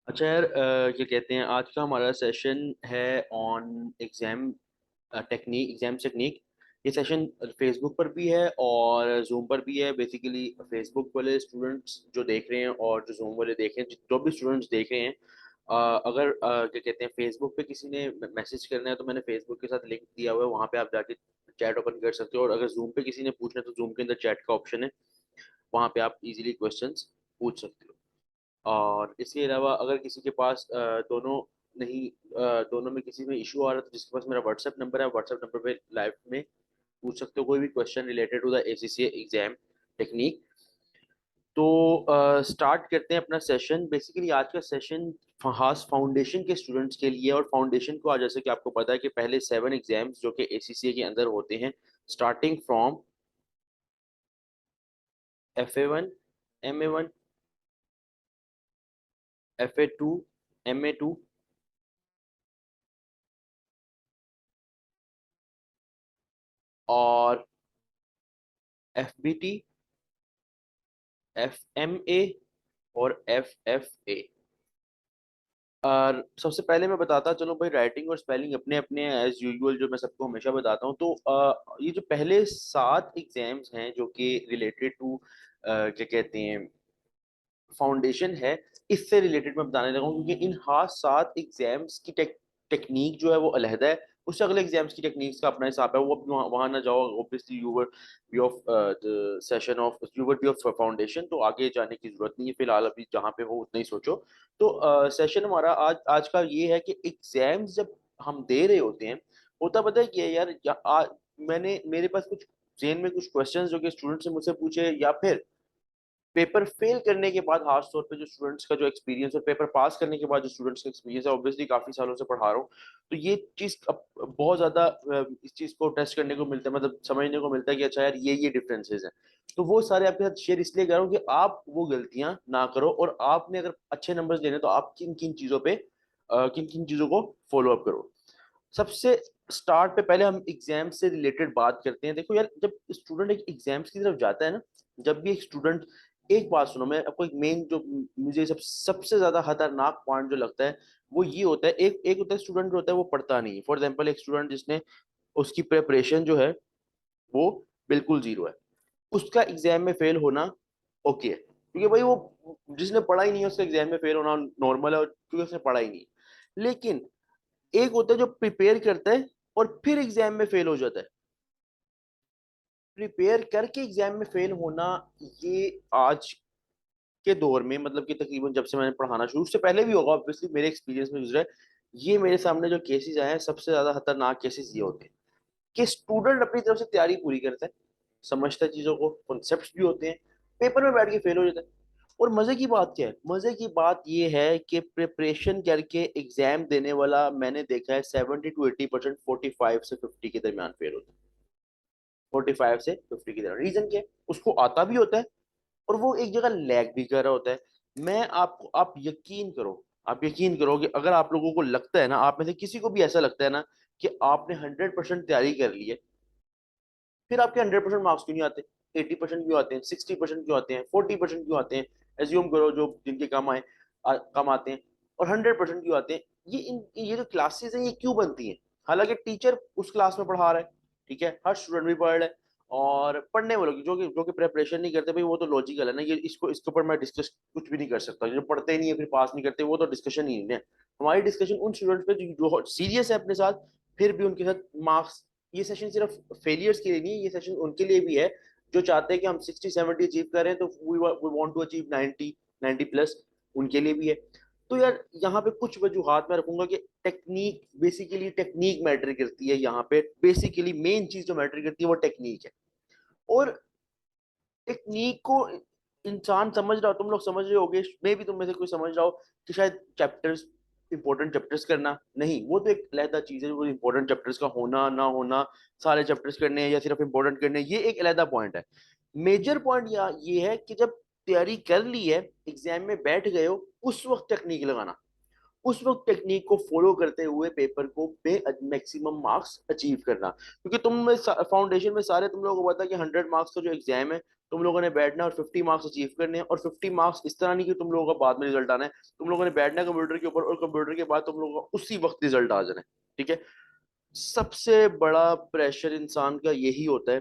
अच्छा यार, क्या कहते हैं, आज का हमारा सेशन है on exam technique, exam technique. ये सेशन फेसबुक पर भी है और जूम पर भी है। बेसिकली फेसबुक वाले स्टूडेंट्स जो देख रहे हैं और जो जूम वाले देख रहे हैं, जो भी स्टूडेंट्स देख रहे हैं, अगर क्या कहते हैं, फेसबुक पे किसी ने मैसेज करना है तो मैंने फेसबुक के साथ लिंक दिया हुआ है, वहाँ पे आप जाके चैट ओपन कर सकते हो। और अगर जूम पे किसी ने पूछना है तो जूम के अंदर चैट का ऑप्शन है, वहाँ पे आप इजीली क्वेश्चंस पूछ सकते हो। और इसके अलावा अगर किसी के पास दोनों नहीं, दोनों में किसी में इशू आ रहा है तो जिसके पास मेरा व्हाट्सएप नंबर है, व्हाट्सएप नंबर पे लाइव में पूछ सकते हो कोई भी question related to the ACC exam technique. तो स्टार्ट करते हैं अपना सेशन। बेसिकली आज का सेशन खास फाउंडेशन के स्टूडेंट्स के लिए। और फाउंडेशन को आज, जैसे कि आपको पता है कि पहले 7 एग्जाम्स जो कि एसीसी के अंदर होते हैं, starting from FA1, MA1, FA2, MA2 और FBT, FMA और FFA। और सबसे पहले मैं बताता चलो भाई, राइटिंग और स्पेलिंग अपने अपने एज यूजुअल जो मैं सबको हमेशा बताता हूँ। तो ये जो पहले 7 एग्जाम्स हैं जो कि रिलेटेड टू क्या कहते हैं, फाउंडेशन है, इससे रिलेटेड मैं बताने लगा हूँ। क्योंकि इन हाथ 7 एग्जाम्स की टेक्निक जो है वो अलहदा है। उससे अगले एग्जाम्स की टेक्निक्स का अपना हिसाब है, वो अब वहाँ ना जाओ। Obviously you were be off the session off, you were be off foundation, तो आगे जाने की जरूरत नहीं है। फिलहाल अभी जहाँ पे हो उतना ही सोचो। तो सेशन हमारा आज आज का ये है कि एग्जाम्स जब हम दे रहे होते हैं, होता पता है कि यार मैंने मेरे पास कुछ जेन में कुछ क्वेश्चंस जो कि स्टूडेंट से मुझसे पूछे, या फिर पेपर फेल करने के बाद खास तौर पे जो स्टूडेंट्स का जो एक्सपीरियंस और पेपर पास करने के बाद जो स्टूडेंट्स का एक्सपीरियंस है, ऑब्वियसली काफी सालों से पढ़ा रहा हूँ, तो ये चीज अब बहुत ज्यादा इस चीज को टेस्ट करने को मिलता है, मतलब समझने को मिलता है कि अच्छा यार ये डिफरेंसेस हैं। तो वो सारे आपके साथ शेयर इसलिए कर रहा हूँ कि आप वो गलतियां ना करो, और आपने अगर अच्छे नंबर्स लेने तो आप किन किन चीजों पे, किन किन चीजों को फॉलो अप करो। सबसे स्टार्ट पे पहले हम एग्जाम से रिलेटेड बात करते हैं। देखो यार, जब स्टूडेंट एक एग्जाम्स की तरफ जाता है ना, जब भी एक स्टूडेंट, एक बात सुनो, मैं आपको एक मेन जो मुझे सबसे ज्यादा खतरनाक पॉइंट जो लगता है वो ये होता है। एक एक होता है स्टूडेंट जो होता है वो पढ़ता नहीं। फॉर एग्जाम्पल एक स्टूडेंट जिसने, उसकी प्रिपरेशन जो है वो बिल्कुल जीरो है, उसका एग्जाम में फेल होना ओके है, क्योंकि भाई वो जिसने पढ़ा ही नहीं है उसका एग्जाम में फेल होना नॉर्मल है, क्योंकि उसने पढ़ा ही नहीं। लेकिन एक होता है जो प्रिपेयर करता है और फिर एग्जाम में फेल हो जाता है। प्रिपेयर करके एग्जाम में फेल होना, ये आज के दौर में, मतलब कि तकरीबन जब से मैंने पढ़ाना शुरू, उससे पहले भी होगा ऑब्वियसली, मेरे एक्सपीरियंस में गुजरा है, ये मेरे सामने जो केसेस आए हैं, सबसे ज्यादा खतरनाक केसेस ये होते हैं कि स्टूडेंट अपनी तरफ से तैयारी पूरी करता है, समझता है चीजों को, कॉन्सेप्ट्स भी होते हैं, पेपर में बैठ के फेल हो जाता है। और मजे की बात क्या है, मजे की बात ये है कि प्रिपरेशन करके एग्जाम देने वाला मैंने देखा है 70 to 80%, 45 से 50 के दरमियान फेल होता है। 45 से 50 के दरमियान। रीजन क्या है, उसको आता भी होता है और वो एक जगह लैग भी कर रहा होता है। मैं आपको, आप यकीन करो कि अगर आप लोगों को लगता है ना, आप में से किसी को भी ऐसा लगता है ना कि आपने 100% तैयारी कर ली है, फिर आपके 100% मार्क्स क्यों नहीं आते? 80% क्यों आते हैं? 60% क्यों आते हैं? 40% क्यों आते हैं? एज्यूम करो जो जिनके कम आए, कम आते हैं, और 100% क्यों आते हैं? ये जो क्लासेस हैं ये क्यों बनती हैं? हालांकि टीचर उस क्लास में पढ़ा रहा है, ठीक है, हर स्टूडेंट भी पढ़ रहा है, और पढ़ने वालों की जो कि प्रेपरेशन नहीं करते भाई, वो तो लॉजिकल है ना, ये इसको इसके ऊपर मैं डिस्कस कुछ भी नहीं कर सकता। जो पढ़ते ही नहीं है फिर पास नहीं करते, वो तो डिस्कशन ही नहीं है। हमारी डिस्कशन उन स्टूडेंट्स पे जो सीरियस है अपने साथ, फिर भी उनके साथ मार्क्स, ये सेशन सिर्फ फेलियर्स के लिए नहीं है, ये सेशन उनके लिए भी है जो चाहते हैं कि हम 60-70 अचीव करें, तो we want to achieve 90 plus, उनके लिए भी है। तो यार यहाँ पे कुछ वजूहात मैं रखूंगा कि टेक्निक, बेसिकली टेक्निक मैटर करती है यहाँ पे। बेसिकली मेन चीज जो मैटर करती है वो टेक्निक है। और टेक्निक को इंसान समझ रहा हो, तुम लोग समझ रहे होगे, मे भी तुम में से कोई समझ रहा हो कि शायद चैप्टर्स, इंपॉर्टेंट चैप्टर्स करना नहीं, वो तो एक अलहदा चीज है। वो इंपॉर्टेंट चैप्टर्स का होना ना होना, सारे चैप्टर्स करने हैं या सिर्फ इंपॉर्टेंट करने हैं, ये एक अलहदा पॉइंट है। मेजर पॉइंट ये है कि जब तैयारी कर ली है, एग्जाम में बैठ गए हो, उस वक्त टेक्निक लगाना, उस वक्त टेक्निक को फॉलो करते हुए पेपर को पे मैक्सिमम मार्क्स अचीव करना। क्योंकि तुम में फाउंडेशन में सारे तुम लोगों को पता है कि 100 मार्क्स का जो एग्जाम है तुम लोगों ने बैठना और 50 मार्क्स अचीव करने हैं, और 50 मार्क्स इस तरह नहीं कि तुम लोगों का बाद में रिजल्ट आना है, तुम लोगों ने बैठना है कंप्यूटर के ऊपर और कंप्यूटर के बाद तुम लोगों का उसी वक्त रिजल्ट आ जाना है। ठीक है। सबसे बड़ा प्रेशर इंसान का यही होता है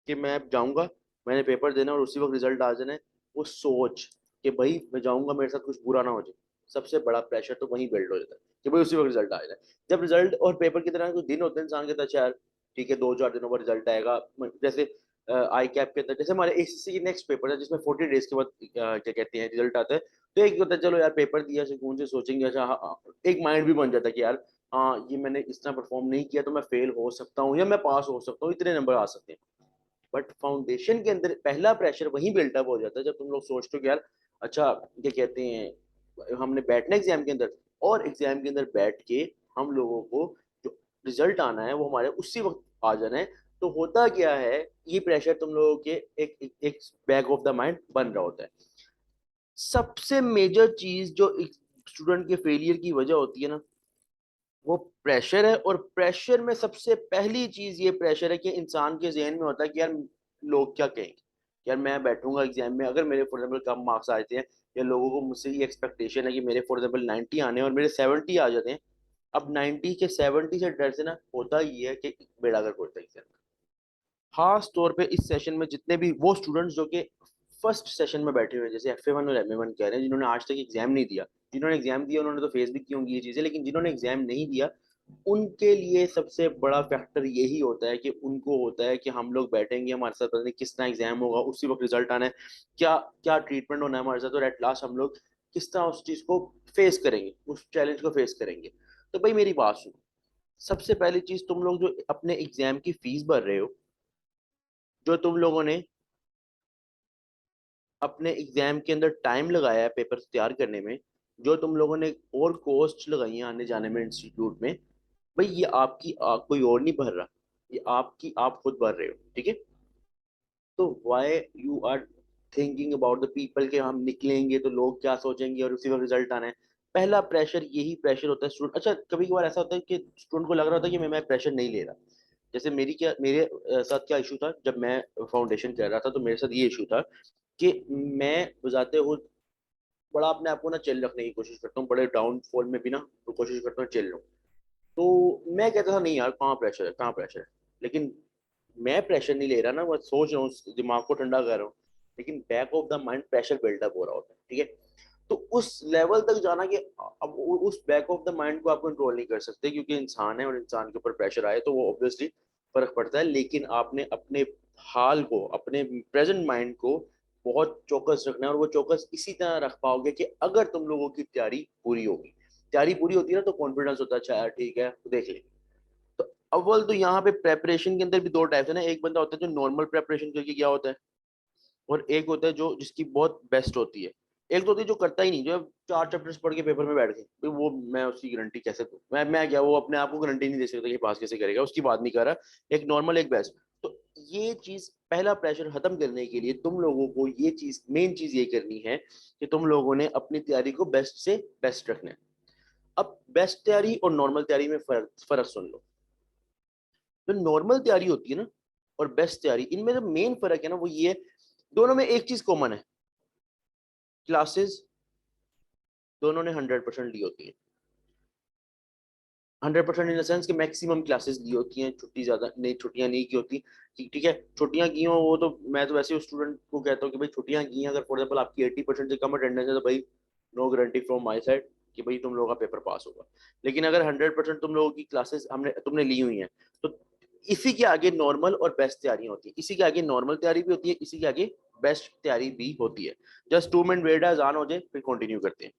कि मैं जाऊंगा, मैंने पेपर देना और उसी वक्त रिजल्ट आ जाना है। वो सोच कि भाई मैं जाऊंगा मेरे साथ कुछ बुरा ना हो जाए, सबसे बड़ा प्रेशर तो वहीं बिल्ड हो जाता है कि भाई उसी वक्त रिजल्ट आ जाए। जब रिजल्ट और पेपर की तरह कुछ दिन होते हैं इंसान के, अच्छा यार ठीक है 2-4 दिनों बाद रिजल्ट आएगा। जैसे आई कैप के अंदर जैसे हमारे एसीसी की नेक्स्ट पेपर है जिसमें 40 डेज के बाद क्या कहते हैं रिजल्ट आता है। तो एक होता है चलो यार पेपर दिया, सुकून से सोचेंगे, अच्छा हाँ, एक माइंड भी बन जाता है कि यार हाँ ये मैंने इस तरह परफॉर्म नहीं किया तो मैं फेल हो सकता हूँ या मैं पास हो सकता हूँ, इतने नंबर आ सकते हैं। बट फाउंडेशन के अंदर पहला प्रेशर वहीं बिल्टअप हो जाता है जब तुम लोग सोचते हो कि यार अच्छा क्या कहते हैं हमने बैठना एग्जाम के अंदर, और एग्जाम के अंदर बैठ के हम लोगों को जो रिजल्ट आना है वो हमारे उसी वक्त आ जाना है। तो होता क्या है, ये प्रेशर तुम लोगों के एक बैक ऑफ द माइंड बन रहा होता है। सबसे मेजर चीज जो एक स्टूडेंट के फेलियर की वजह होती है ना, वो प्रेशर है। और प्रेशर में सबसे पहली चीज ये प्रेशर है कि इंसान के जहन में होता है कि यार लोग क्या कहेंगे। यार मैं बैठूंगा एग्जाम में, अगर मेरे फॉर एग्जाम्पल कम मार्क्स आते हैं या लोगों को मुझसे ये एक्सपेक्टेशन है कि मेरे फॉर एग्जाम्पल 90 आने हैं और मेरे 70 आ जाते हैं। अब 90 के 70 से डर से ना होता ये है कि बेड़ा गर्क होता है एग्जाम। खास तौर पे इस सेशन में जितने भी वो स्टूडेंट्स जो कि फर्स्ट सेशन में बैठे हुए हैं, जैसे FA1 और MA1 कह रहे हैं, जिन्होंने आज तक एग्जाम नहीं दिया। जिन्होंने एग्जाम दिया उन्होंने तो फेस भी की होंगी ये चीजें, लेकिन जिन्होंने एग्जाम नहीं दिया उनके लिए सबसे बड़ा फैक्टर यही होता है कि उनको होता है कि हम लोग बैठेंगे, हमारे साथ पता नहीं किस तरह एग्जाम होगा, उसी वक्त रिजल्ट आना है, क्या क्या ट्रीटमेंट होना है हमारे साथ, और एट लास्ट हम लोग किस तरह उस चीज को फेस करेंगे, उस चैलेंज को फेस करेंगे। तो भाई मेरी बात सुनो, सबसे पहली चीज तुम लोग जो अपने एग्जाम की फीस भर रहे हो, जो तुम लोगों ने अपने एग्जाम के अंदर टाइम लगाया है पेपर तैयार करने में, जो तुम लोगों ने और कॉस्ट लगाई है आने जाने में इंस्टीट्यूट में, भाई ये आपकी कोई और नहीं भर रहा, ये आपकी आप खुद भर रहे हो। ठीक है। तो why you are thinking about the people के हम निकलेंगे तो लोग क्या सोचेंगे और उसी का रिजल्ट आना है। पहला प्रेशर यही प्रेशर होता है स्टूडेंट। अच्छा कभी कभार ऐसा होता है कि स्टूडेंट को लग रहा होता है कि मैं प्रेशर नहीं ले रहा। जैसे मेरे साथ क्या इशू था जब मैं फाउंडेशन कर रहा था, तो मेरे साथ ये इशू था कि मैं बजाते हुए बड़ा अपने आप को ना चिल रखने की कोशिश करता हूँ, बड़े डाउनफॉल में भी ना तो कोशिश करता हूँ चिल रहूँ। तो मैं कहता था नहीं यार कहाँ प्रेशर है, कहाँ प्रेशर है। लेकिन मैं प्रेशर नहीं ले रहा ना, मैं सोच रहा हूँ दिमाग को ठंडा कर रहा हूँ, लेकिन back of the mind pressure buildup हो रहा होता है। ठीक है। तो उस लेवल तक जाना कि अब उस बैक ऑफ द माइंड को आप कंट्रोल नहीं कर सकते, क्योंकि इंसान है और इंसान के ऊपर प्रेशर आए तो वो ऑब्वियसली फर्क पड़ता है। लेकिन आपने अपने हाल को, अपने प्रेजेंट माइंड को बहुत चौकस रखना है, और वो चौकस इसी तरह रख पाओगे कि अगर तुम लोगों की तैयारी पूरी होगी, तैयारी पूरी होती है ना तो कॉन्फिडेंस होता है, अच्छा यार ठीक है तो देख ले। तो अव्वल तो यहाँ पे प्रेपरेशन के अंदर भी दो टाइप्स है ना, एक बंदा होता है जो नॉर्मल प्रेपरेशन करके गया होता है, और एक होता है जो जिसकी बहुत बेस्ट होती है। एक तो होती है जो करता ही नहीं, जो 4 चैप्टर्स पढ़ के पेपर में बैठ गए, भाई वो मैं उसकी गारंटी कैसे दूं, मैं क्या, वो अपने आप को गारंटी नहीं दे सकता कि पास कैसे करेगा, उसकी बात नहीं कर रहा। एक नॉर्मल एक बेस्ट। तो ये चीज पहला प्रेशर खत्म करने के लिए तुम लोगों को ये चीज मेन चीज ये करनी है कि तुम लोगों ने अपनी तैयारी को बेस्ट से बेस्ट रखना है। अब बेस्ट तैयारी और नॉर्मल तैयारी में फर्क फर्क सुन लो। जो नॉर्मल तैयारी होती है ना और बेस्ट तैयारी, इनमें जो मेन फर्क है ना वो ये है, दोनों में एक चीज कॉमन है, क्लासेस दोनों ने 100% ली होती है। 100% इन द सेंस कि मैक्सिमम क्लासेस ली होती हैं, छुट्टी ज्यादा नहीं, छुट्टियां नहीं की होती। ठीक ठीक है, छुट्टियां की हो वो तो मैं तो वैसे उस स्टूडेंट को कहता हूँ कि भाई छुट्टियां की हैं, अगर फॉर एग्जाम्पल आपकी 80% से कम अटेंडेंस है तो भाई no guarantee from my side कि भाई तुम लोगों का पेपर पास होगा। लेकिन अगर 100% तुम लोगों की क्लासेस हमने तुमने ली हुई हैं, तो इसी के आगे नॉर्मल और बेस्ट तैयारियां होती है, इसी के आगे नॉर्मल तैयारी भी होती है, इसी के आगे बेस्ट तैयारी भी होती है। जस्ट 2 मिनट वेट है, अजान हो जाए फिर कंटिन्यू करते हैं।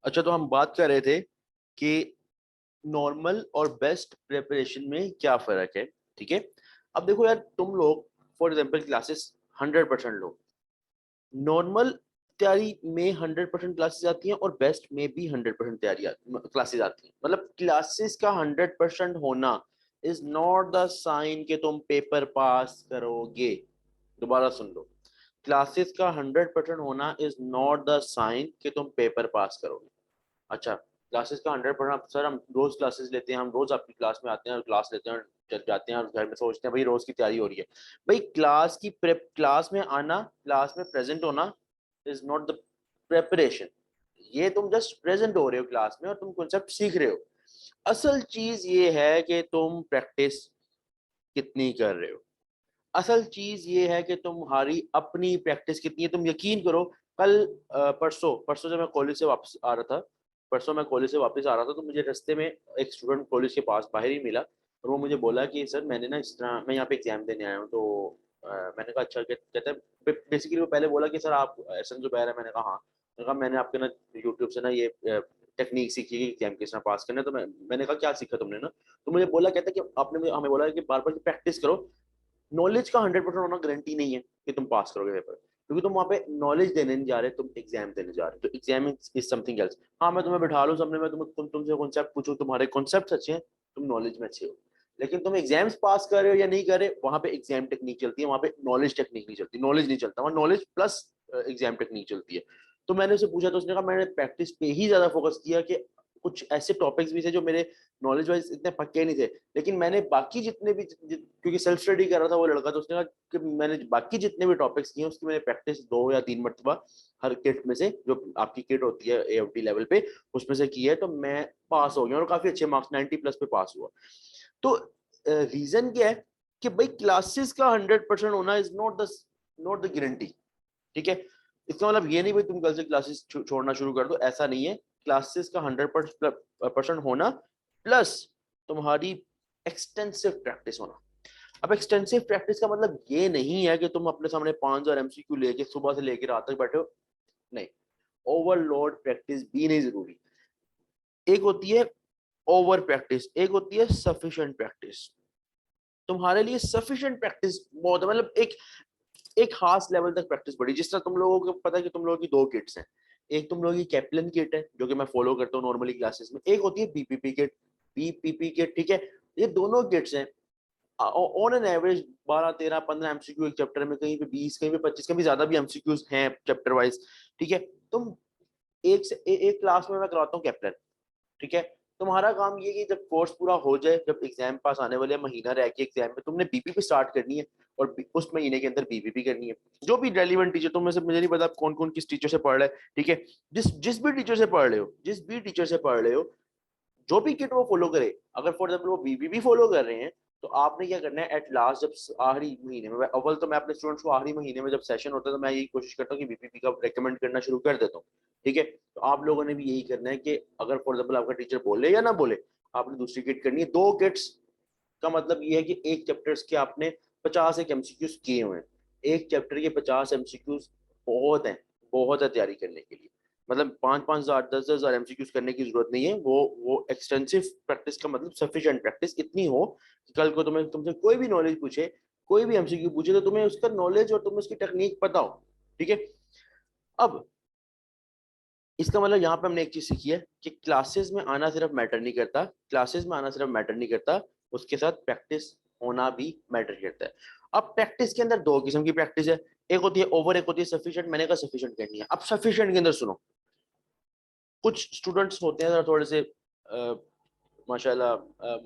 अच्छा, तो हम बात कर रहे थे कि नॉर्मल और बेस्ट प्रिपरेशन में क्या फर्क है। ठीक है, अब देखो यार, तुम लोग for example classes 100% low. Normal तैयारी में 100% क्लासेस आती हैं और बेस्ट में भी 100% तैयारी क्लासेस आती हैं। मतलब क्लासेस का 100% होना इज नॉट द साइन कि तुम पेपर पास करोगे। दोबारा सुन लो, क्लासेस का 100% होना इज नॉट द साइन कि तुम पेपर पास करोगे। अच्छा, क्लासेस का 100%, सर हम रोज क्लासेस लेते हैं, हम रोज आपकी क्लास में आते हैं और क्लास लेते हैं और चल जाते हैं और घर में सोचते हैं भाई रोज की तैयारी हो रही है। भाई क्लास की प्रेप, क्लास में आना, क्लास में प्रेजेंट होना इज नॉट द प्रेपरेशन। ये तुम जस्ट प्रेजेंट हो रहे हो क्लास में और तुम कॉन्सेप्ट सीख रहे हो। असल चीज ये है कि तुम प्रैक्टिस कितनी कर रहे हो। असल चीज ये है कि तुम्हारी अपनी प्रैक्टिस कितनी है। तुम यकीन करो, कल परसों परसों जब मैं कॉलेज से वापस आ रहा था, परसों मैं कॉलेज से वापस आ रहा था, तो मुझे रास्ते में एक स्टूडेंट कॉलेज के पास बाहर ही मिला और वो मुझे बोला कि सर मैंने ना इस तरह, मैं यहाँ पे एग्जाम देने आया हूँ। तो मैंने कहा अच्छा, कहते हैं बेसिकली वो पहले बोला कि सर आप एहसन जुबैर है। मैंने कहा हाँ। मैंने कहा मैंने आपके ना यूट्यूब से ना ये टेक्निक सीखी है कि एग्जाम किस तरह पास करना है। तो मैंने कहा क्या सीखा तुमने ना। तो मुझे बोला, कहता कि आपने हमें बोला कि बार बार प्रैक्टिस करो। नॉलेज का 100% होना गारंटी नहीं है कि तुम पास करोगे पेपर, क्योंकि तुम वहां पे नॉलेज देने नहीं जा रहे, तुम एग्जाम देने जा रहे हो। तो एग्जाम इज समथिंग एल्स। हाँ, मैं तुम्हें बिठा लूं सामने में, तुमसे कॉन्सेप्ट पूछूं, तुम्हारे कॉन्सेप्ट अच्छे हैं, तुम नॉलेज में अच्छे हो, लेकिन तुम एग्जाम्स पास कर रहे हो या नहीं कर रहे, वहां पे एग्जाम टेक्निक चलती है, वहां पे नॉलेज टेक्निक नहीं चलती। नॉलेज नहीं चलता वहां, नॉलेज प्लस एग्जाम टेक्निक चलती है। तो मैंने उसे पूछा, तो उसने कहा मैंने प्रैक्टिस पे ही ज्यादा फोकस किया कि कुछ ऐसे टॉपिक्स भी थे जो मेरे नॉलेज वाइज इतने पक्के नहीं थे, लेकिन मैंने बाकी जितने भी क्योंकि सेल्फ स्टडी कर रहा था वो लड़का, तो उसने कहा कि मैंने बाकी जितने भी टॉपिक्स किए उसकी मैंने प्रैक्टिस 2 या 3 मरतबा हर किट में से, जो आपकी किट होती है AFT लेवल पे, उसमें से की है। तो मैं पास हो गया और काफी अच्छे मार्क्स 90+ पे पास हुआ। तो रीजन क्या है कि भाई क्लासेस का 100% होना इज नॉट द गारंटी। ठीक है, इसका मतलब ये नहीं भाई तुम कल से क्लासेस छोड़ना शुरू कर दो, ऐसा नहीं है। क्लासेस का 100% होना प्लस तुम्हारी एक्सटेंसिव प्रैक्टिस होना। अब एक्सटेंसिव प्रैक्टिस का मतलब ये नहीं है कि तुम अपने सामने 5,000 MCQ लेके सुबह से लेकर रात तक बैठे हो। नहीं, ओवरलोड प्रैक्टिस भी नहीं जरूरी। एक होती है ओवर प्रैक्टिस, एक होती है सफिशिएंट प्रैक्टिस। तुम्हारे लिए सफिशिएंट प्रैक्टिस बहुत है, मतलब एक एक खास लेवल तक प्रैक्टिस बढ़ी। जिस तरह तुम लोगों को पता है कि तुम लोगों की 2 किट्स हैं। एक तुम लोगों की कैप्लन किट है जो कि मैं फॉलो करता हूँ नॉर्मली क्लासेस में, एक होती है BPP किट। BPP किट, ठीक है, ये दोनों किट्स हैं। ऑन एन एवरेज 12, 13, 15 MCQ एक चैप्टर में, कहीं पे 20, कहीं पे 25, कहीं ज्यादा भी MCQs हैं चैप्टर वाइज। ठीक है, तुम एक क्लास में मैं कराता हूँ कैप्टन। ठीक है, तुम्हारा काम ये कि जब कोर्स पूरा हो जाए, जब एग्जाम पास आने वाले महीना रह के एग्जाम में, तुमने BPP स्टार्ट करनी है और उस महीने के अंदर BPP करनी है। जो भी रेलिवेंट टीचर, तुम में से मुझे नहीं पता कौन कौन किस टीचर से पढ़ रहे हैं। ठीक है, जिस जिस भी टीचर से पढ़ रहे हो, जिस भी टीचर से पढ़ रहे हो, जो भी किट वो फॉलो करे, अगर फॉर एग्जाम्पल वो BPP फॉलो कर रहे हैं, तो आपने क्या करना है, एट लास्ट जब आखिरी महीने में, अव्वल तो मैं अपने स्टूडेंट्स को आखिरी महीने में जब सेशन होता है तो मैं यही कोशिश करता हूँ कि BPP का रेकमेंड करना शुरू कर देता हूँ। ठीक है, तो आप लोगों ने भी यही करना है कि अगर फॉर एग्जाम्पल आपका टीचर बोले या ना बोले, आपने दूसरी किट करनी है। 2 किट्स का मतलब ये है कि एक चैप्टर्स के आपने 50 एक MCQs किए हुए हैं। एक चैप्टर के 50 MCQs बहुत है, बहुत है तैयारी करने के लिए। मतलब 5-5 हजार, 10-10 हजार MCQs करने की जरूरत नहीं है। वो एक्सटेंसिव प्रैक्टिस का मतलब सफिशिएंट प्रैक्टिस इतनी हो कि कल को तुम्हें, तुमसे कोई भी नॉलेज पूछे, कोई भी MCQ पूछे, तो तुम्हें उसका नॉलेज और तुम्हें उसकी टेक्निक पता हो। ठीक है, अब इसका मतलब यहाँ पे हमने एक चीज सीखी है कि क्लासेस में आना सिर्फ मैटर नहीं करता, क्लासेस में आना सिर्फ मैटर नहीं करता, उसके साथ प्रैक्टिस होना भी मैटर करता है। अब प्रैक्टिस के अंदर 2 किस्म की प्रैक्टिस है, एक होती है ओवर, एक होती है सफिशिएंट। मैंने कहा सफिशिएंट करनी है। अब सफिशिएंट के अंदर सुनो, कुछ स्टूडेंट्स होते हैं थोड़े से माशाल्लाह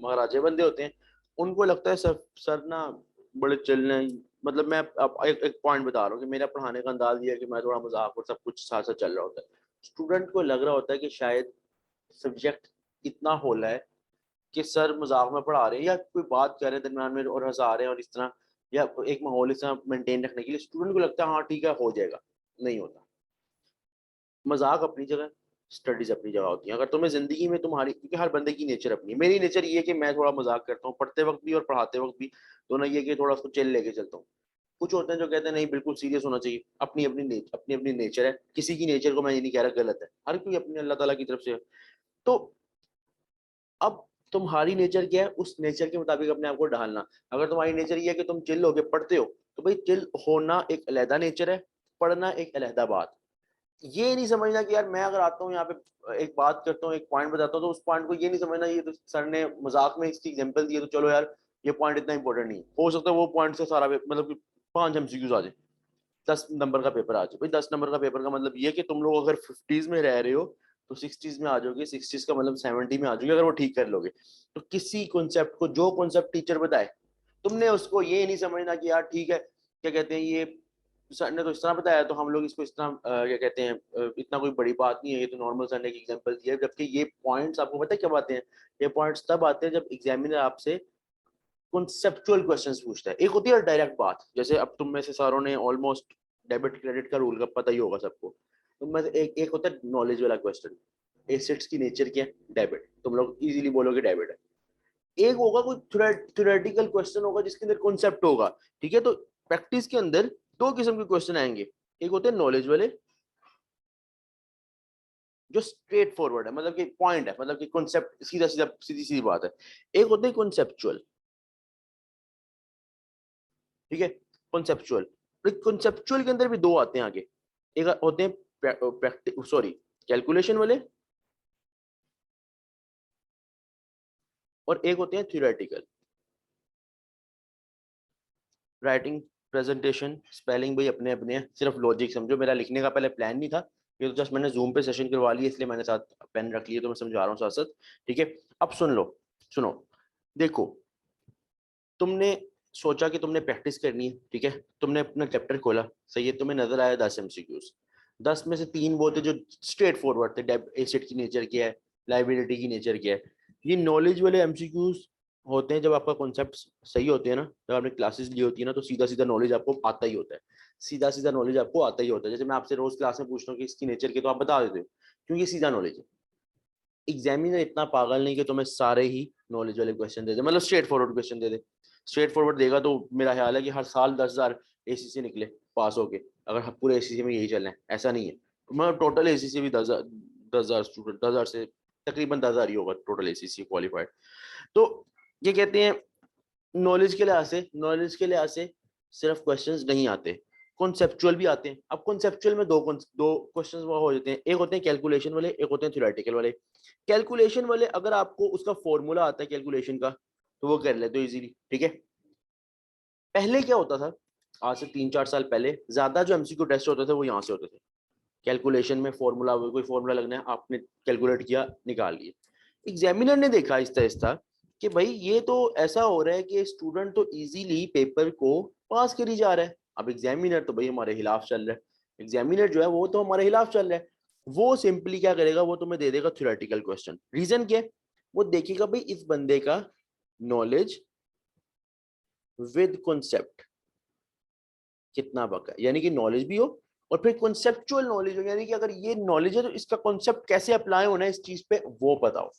महाराजे बंदे होते हैं। उनको लगता है सर ना बड़े चलने, मतलब मैं अब एक पॉइंट बता रहा हूँ कि मेरा पढ़ाने का अंदाज ये है कि मैं थोड़ा मजाक और सब कुछ साथ साथ चल रहा होता है। स्टूडेंट को लग रहा होता है कि शायद सब्जेक्ट इतना होला है कि सर मजाक में पढ़ा रहे हैं या कोई बात कर रहे हैं दरम्यान में और हंसा रहे हैं और इस तरह, या एक माहौल इस तरह मेंटेन रखने के लिए स्टूडेंट को लगता है हाँ ठीक है हो जाएगा। नहीं होता। मजाक अपनी जगह, स्टडीज अपनी जगह होती है। अगर तुम्हें जिंदगी में तुम्हारी, क्योंकि हर बंदे की नेचर अपनी है, मेरी नेचर ये है कि मैं थोड़ा मजाक करता हूँ पढ़ते वक्त भी और पढ़ाते वक्त भी, दोनों ये कि थोड़ा उसको चिल लेके चलता हूँ। कुछ होते हैं जो कहते हैं नहीं बिल्कुल सीरियस होना चाहिए, अपनी अपनी नेचर है, किसी की नेचर को मैं ये नहीं कह रहा गलत है, हर कोई अपनी अल्लाह ताला की तरफ से है। तो अब तुम्हारी नेचर क्या है, उस नेचर के मुताबिक अपने आप को ढालना। अगर तुम्हारी नेचर ये है कि तुम चिल होके पढ़ते हो, तो भाई चिल होना एक अलहदा नेचर है, पढ़ना एक अलहदा बात। ये नहीं समझना कि यार मैं अगर आता हूँ यहाँ पे एक बात करता हूँ, एक पॉइंट बताता हूँ, तो उस पॉइंट को ये नहीं समझना ये तो सर ने मजाक में इसकी एग्जांपल दी है तो चलो यार ये पॉइंट इतना इंपॉर्टेंट नहीं है। हो सकता है वो पॉइंट से सारा मतलब कि 5 MCQs आ जाए, 10 नंबर का पेपर आ जाए। भाई 10 नंबर का पेपर का मतलब ये कि तुम लोग अगर 50s में रह रहे हो तो 60s में आ जाओगे, 60s का मतलब 70 में आ जाओगे अगर वो ठीक कर लोगे। तो किसी कॉन्सेप्ट को, जो कॉन्सेप्ट टीचर बताए, तुमने उसको ये नहीं समझना कि यार ठीक है क्या कहते हैं ये सर ने तो इस तरह बताया तो हम लोग इसको इस तरह क्या कहते हैं इतना कोई बड़ी बात नहीं है, ये तो नॉर्मल सर ने एक एग्जांपल दिया है। जबकि ये पॉइंट्स आपको पता है कब आते हैं? ये पॉइंट्स तब आते हैं जब एग्जामिनर आपसे कॉन्सेप्चुअल क्वेश्चंस पूछता है। एक होती है डायरेक्ट बात, जैसे अब तुम में से सारों ने ऑलमोस्ट डेबिट क्रेडिट का रूल का पता ही होगा सबको। तुम में से एक होता है नॉलेज वाला क्वेश्चन, एसेट्स की नेचर क्या है, डेबिट, तुम लोग इजीली बोलोगे डेबिट है। एक होगा कोई थ्योरेटिकल क्वेश्चन होगा जिसके अंदर कॉन्सेप्ट होगा। ठीक है, तो प्रैक्टिस के अंदर दो किस्म के क्वेश्चन आएंगे, एक होते हैं नॉलेज वाले जो स्ट्रेट फॉरवर्ड है, मतलब कि पॉइंट है, मतलब कि कॉन्सेप्ट सीधा सीधा सीधी सीधी बात है। एक होते हैं कॉन्सेप्चुअल। ठीक है, कॉन्सेप्चुअल। कॉन्सेप्चुअल के अंदर भी दो आते हैं आगे, एक होते हैं प्रैक्टिस सॉरी कैलकुलेशन वाले, और एक होते हैं थ्योरेटिकल। राइटिंग, प्रेजेंटेशन, स्पेलिंग भाई अपने अपने हैं, सिर्फ लॉजिक समझो। मेरा लिखने का पहले प्लान नहीं था, ये तो जस्ट मैंने जूम पे सेशन करवा लिया इसलिए मैंने साथ पेन रख लिया, तो मैं समझा रहा हूँ साथ साथ। ठीक है, अब सुन लो, सुनो, देखो, तुमने सोचा कि तुमने प्रैक्टिस करनी है, ठीक है, तुमने अपना चैप्टर खोला, सही है, तुम्हें नजर आया 10 MCQs, 10 में से 3 वो थे जो स्ट्रेट फॉरवर्ड थे, डेब्ट एसेट की नेचर क्या है, लाइबिलिटी की नेचर क्या है। ये नॉलेज वाले एमसीक्यूज होते हैं जब आपका कॉन्सेप्ट सही होते हैं ना, जब आपने क्लासेस ली होती है ना, तो सीधा सीधा नॉलेज आपको आता ही होता है, सीधा सीधा नॉलेज आपको आता ही होता है। जैसे मैं आपसे रोज क्लास में पूछता हूँ कि इसकी नेचर के, तो आप बता देते हो क्योंकि सीधा नॉलेज है। एग्जामिनर इतना पागल नहीं कि तुम्हें सारे ही नॉलेज वाले क्वेश्चन दे दे, मतलब स्ट्रेट फॉरवर्ड क्वेश्चन दे दे। स्ट्रेट फॉरवर्ड देगा तो मेरा ख्याल है कि हर साल 10,000 एसीसी निकले पास होके, अगर पूरे एसीसी में यही चलना है, ऐसा नहीं है। मतलब टोटल एसीसी भी 10,000 स्टूडेंट, 10,000 से तकरीबन 10,000 ही होगा टोटल एसीसी क्वालिफाइड। तो ये कहते हैं नॉलेज के लिहाज से, नॉलेज के लिहाज से सिर्फ क्वेश्चंस नहीं आते, कॉन्सेप्चुअल भी आते हैं। अब कॉन्सेप्चुअल में दो क्वेश्चंस वो हो जाते हैं, एक होते हैं कैलकुलेशन वाले, एक होते हैं थ्योरेटिकल वाले। कैलकुलेशन वाले अगर आपको उसका फॉर्मूला आता है कैलकुलेशन का तो वो कर लेते हो इजीली। ठीक है, पहले क्या होता था, आज से 3-4 साल पहले ज्यादा जो एमसीक्यू टेस्ट होते थे वो यहाँ से होते थे। कैलकुलेशन में फॉर्मूला, कोई फॉर्मूला लगना है, आपने कैलकुलेट किया, निकाल लिए। एग्जामिनर ने देखा आहिस्ता आहिस्ता कि भाई ये तो ऐसा हो रहा है कि स्टूडेंट तो इजीली पेपर को पास करी जा रहा है। अब एग्जामिनर तो भाई हमारे खिलाफ चल रहा है, एग्जामिनर जो है वो तो हमारे खिलाफ चल रहा है। वो सिंपली क्या करेगा, वो तुम्हें दे देगा थ्योरेटिकल क्वेश्चन। रीजन क्या है, वो देखेगा भाई इस बंदे का नॉलेज विद कॉन्सेप्ट कितना बका है, यानी कि नॉलेज भी हो और फिर कॉन्सेप्चुअल नॉलेज हो, यानी कि अगर ये नॉलेज है तो इसका कॉन्सेप्ट कैसे अप्लाई होना है इस चीज पे वो पता हो।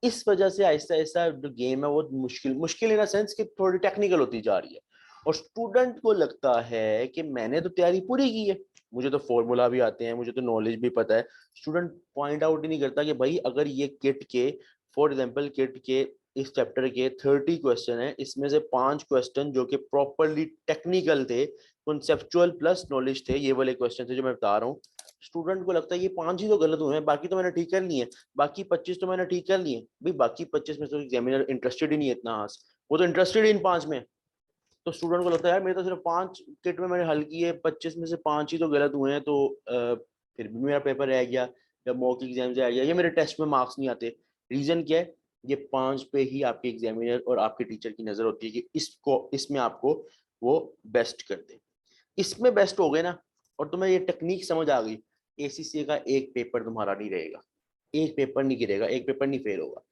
इस वजह से आहिस्ता आहिस्ता जो गेम है वो मुश्किल मुश्किल इन सेंस कि थोड़ी टेक्निकल होती जा रही है। और स्टूडेंट को लगता है कि मैंने तो तैयारी पूरी की है, मुझे तो फॉर्मूला भी आते हैं, मुझे तो नॉलेज भी पता है। स्टूडेंट पॉइंट आउट ही नहीं करता कि भाई अगर ये किट के, फॉर एग्जाम्पल किट के इस चैप्टर के 30 क्वेश्चन है, इसमें से 5 क्वेश्चन जो कि प्रॉपरली टेक्निकल थे, कॉन्सेप्चुअल प्लस नॉलेज थे, ये वाले क्वेश्चन थे जो मैं बता रहा हूँ। स्टूडेंट को लगता है ये 5 ही तो गलत हुए हैं, बाकी तो मैंने ठीक कर लिए हैं, बाकी 25 तो मैंने ठीक कर लिए। भाई बाकी 25 में तो एग्जामिनर इंटरेस्टेड ही नहीं है इतना खास, वो तो इंटरेस्टेड इन 5 में। तो स्टूडेंट को लगता है यार मेरे तो सिर्फ 5 किट में मैंने हल की है, 25 में से 5 ही तो गलत हुए हैं, तो फिर भी मेरा पेपर रह गया, या मॉक एग्जाम से आ गया, या मेरे टेस्ट में मार्क्स नहीं आते। रीजन क्या है, ये 5 पे ही आपके एग्जामिनर और आपके टीचर की नजर होती है कि इसको, इसमें आपको वो बेस्ट कर दे। इसमें बेस्ट हो गए ना, और तुम्हें ये टेक्निक समझ आ गई, एसीसी का एक पेपर तुम्हारा नहीं रहेगा, एक पेपर नहीं गिरेगा, एक पेपर नहीं फेल होगा।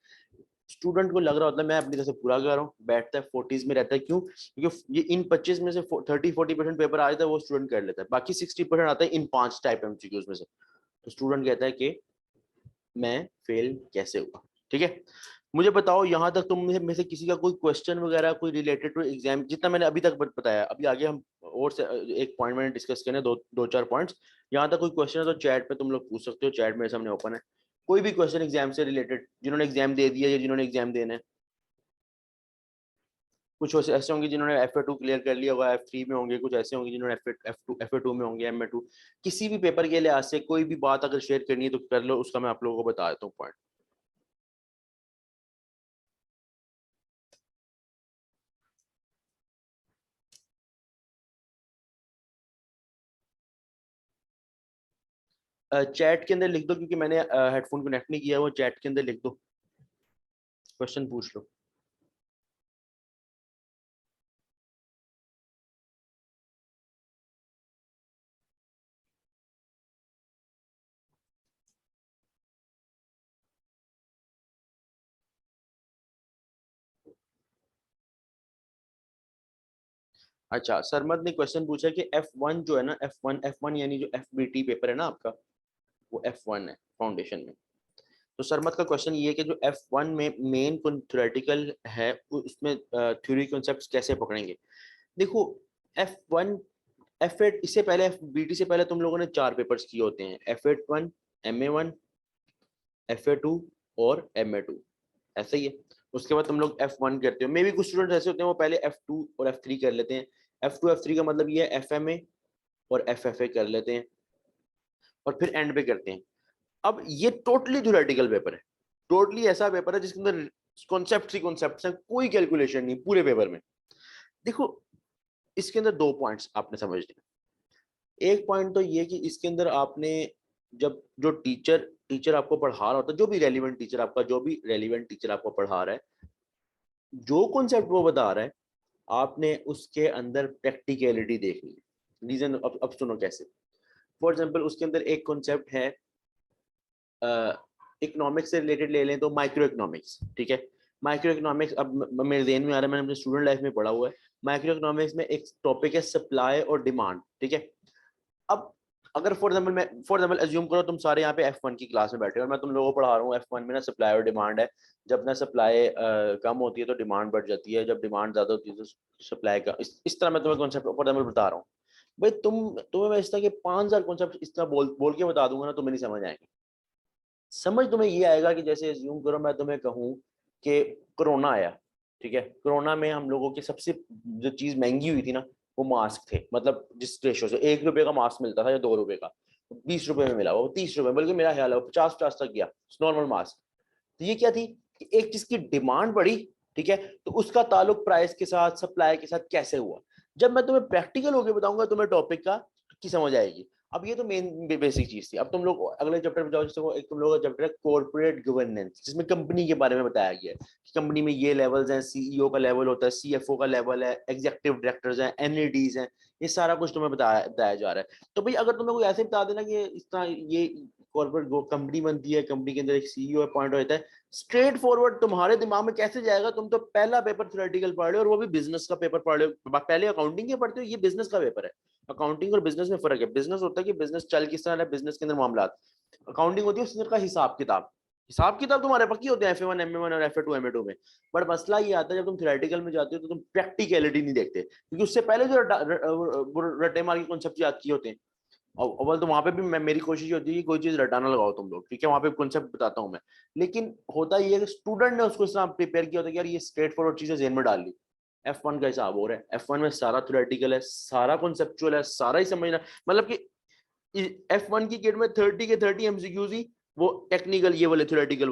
स्टूडेंट को लग रहा होता है मैं अपनी तरफ से पूरा कर रहा हूँ, बैठता है 40s में रहता है, क्यों? क्योंकि ये इन 25 में से 30-40% पेपर आ जाता है वो स्टूडेंट कर लेता है, बाकी 60% आता है इन 5 टाइप एमसीक्यूज में से। तो स्टूडेंट कहता है कि मैं फेल कैसे हुआ। ठीक है, मुझे बताओ यहाँ तक तुम में से किसी का कोई क्वेश्चन वगैरह कोई रिलेटेड टू एग्जाम, जितना मैंने अभी तक बताया, अभी आगे हम और से एक पॉइंट मैंने डिस्कस करने, दो चार पॉइंट्स। यहाँ तक कोई क्वेश्चन है तो चैट पे तुम लोग पूछ सकते हो, चैट मेरे सामने ओपन है। कोई भी क्वेश्चन एग्जाम से रिलेटेड, जिन्होंने एग्जाम दे दिया या जिन्होंने एग्जाम देना है। कुछ ऐसे होंगे जिन्होंने FA2 क्लियर कर लिया होगा, F3 में होंगे, कुछ ऐसे होंगे जिन्होंने FA2 में होंगे, MA2। किसी भी पेपर के लिए आज से कोई भी बात अगर शेयर करनी है तो कर लो, उसका मैं आप लोगों को बता देता हूँ पॉइंट। चैट के अंदर लिख दो, क्योंकि मैंने हेडफोन कनेक्ट नहीं किया, वो चैट के अंदर लिख दो, क्वेश्चन पूछ लो। अच्छा, सरमद ने क्वेश्चन पूछा कि F1 जो है ना, F1 यानी जो FBT पेपर है ना आपका, वो F1 है फाउंडेशन में। तो सरमद का क्वेश्चन ये है कि जो F1 में मेन थ्योरेटिकल है, उसमें थ्योरी कॉन्सेप्ट्स कैसे पकड़ेंगे। देखो, F1 F8 इससे पहले, FBT से पहले तुम लोगों ने 4 पेपर्स किए होते हैं, F81, MA1, FA2 और MA2, ऐसा ही है। उसके बाद तुम लोग F1 करते हो। मे भी कुछ स्टूडेंट ऐसे होते हैं वो पहले F2 और F3 कर लेते हैं। F2 F3 का मतलब ये है FMA और FFA कर लेते हैं और फिर एंड पे करते हैं। अब ये टोटली थ्योरेटिकल पेपर है, टोटली ऐसा पेपर है जिसके अंदर कॉन्सेप्ट ही कॉन्सेप्ट है, कोई कैलकुलेशन नहीं पूरे पेपर में। देखो, इसके अंदर 2 पॉइंट्स आपने समझने। एक पॉइंट तो ये कि इसके अंदर आपने, जब जो टीचर आपको पढ़ा रहा होता है, जो भी रेलिवेंट टीचर आपका, जो भी रेलिवेंट टीचर आपको पढ़ा रहा है, जो कॉन्सेप्ट वो बता रहा है, आपने उसके अंदर प्रैक्टिकलिटी देखनी है। रीजन अब सुनो कैसे। फॉर एग्जांपल, उसके अंदर एक कॉन्सेप्ट है, इकोनॉमिक्स से रिलेटेड ले लें तो माइक्रो इकोनॉमिक्स, ठीक है। माइक्रो इकोनॉमिक्स अब मेरे ध्यान में आ रहा है, मैंने अपने स्टूडेंट लाइफ में पढ़ा हुआ है। माइक्रो इकोनॉमिक्स में एक टॉपिक है सप्लाई और डिमांड, ठीक है। अब अगर फॉर एग्जाम्पल एज्यूम करो तुम सारे यहाँ पे F1 की क्लास में बैठे हो और मैं तुम लोगों को पढ़ा रहा हूँ, F1 में ना सप्लाई और डिमांड है। जब ना सप्लाई कम होती है तो डिमांड बढ़ जाती है, जब डिमांड ज्यादा होती है तो सप्लाई का, इस तरह मैं तुम्हें कॉन्सेप्ट फॉर एग्जाम्पल बता रहा हूँ। भाई तुम्हें मैं इस तरह के 5,000 कॉन्सेप्ट इस तरह बोल के बता दूंगा ना, तुम्हें नहीं समझ आएंगे। समझ तुम्हें ये आएगा कि जैसे एज्यूम करो मैं तुम्हें कहूँ कि कोरोना आया, ठीक है। कोरोना में हम लोगों की सबसे जो चीज महंगी हुई थी ना, वो मास्क थे। मतलब जिस रेशो से 1 रुपए का मास्क मिलता था या 2 रुपए का, 20 रुपए में मिला, वो 30 रुपए, बल्कि मेरा ख्याल है 50 तक गया नॉर्मल मास्क। तो ये क्या थी कि एक चीज की डिमांड बढ़ी, ठीक है, तो उसका ताल्लुक प्राइस के साथ, सप्लाई के साथ कैसे हुआ। जब मैं तुम्हें प्रैक्टिकल होके बताऊंगा तुम्हें टॉपिक का, की समझ आएगी। अब ये तो मेन बेसिक चीज थी। अब तुम लोग अगले चैप्टर में जाओ, जैसे एक तुम लोगों का चैप्टर है कॉर्पोरेट गवर्नेंस, जिसमें कंपनी के बारे में बताया गया है कि कंपनी में ये लेवल्स हैं, CEO का लेवल होता है, CFO का लेवल है, एग्जीक्यूटिव डायरेक्टर्स हैं, NEDs हैं, ये सारा कुछ तुम्हें बताया जा रहा है। तो भाई अगर तुम्हें कोई ऐसे बता देना कि इस तरह ये कॉर्पोरेट कंपनी बनती है, कंपनी के अंदर एक CEO अपॉइंट होता है, स्ट्रेट फॉरवर्ड तुम्हारे दिमाग में कैसे जाएगा। तुम तो पहला पेपर थ्योरेटिकल पढ़ रहे हो और वो भी बिजनेस का पेपर पढ़ रहे हो। पहले अकाउंटिंग के पढ़ते हो, ये बिजनेस का पेपर है। अकाउंटिंग और बिजनेस में फर्क है। बिजनेस होता है कि बिजनेस चल किस तरह है, बिजनेस के अंदर मामला। अकाउंटिंग होती है उस तरह का हिसाब किताब। हिसाब किताब तुम्हारे पक्की होते हैं FA1 MA1 और FA2 MA2 में। बट मसला ये आता है जब तुम थ्योरेटिकल में जाते हो तो तुम प्रैक्टिकलिटी नहीं देखते, क्योंकि उससे पहले जो रट्टे मार के कॉन्सेप्ट याद किए होते हैं। और अव्वल तो वहां पे भी मेरी कोशिश होती है कि कोई चीज रटाना लगाओ तुम लोग, ठीक है। वहां पे कॉन्सेप्ट बताता हूँ मैं, लेकिन होता ये है कि स्टूडेंट ने उसको इस तरह प्रिपेयर किया होता है कि यार ये स्ट्रेट फॉरवर्ड चीजें जेन में डाल ली। F1 का हिसाब हो रहा है, F1 में सारा थ्योरेटिकल है, सारा कॉन्सेप्चुअल है, सारा ही समझना। मतलब कि F1 की किट में 30 के 30 MCQs ही वो टेक्निकल, ये वाले थ्योरेटिकल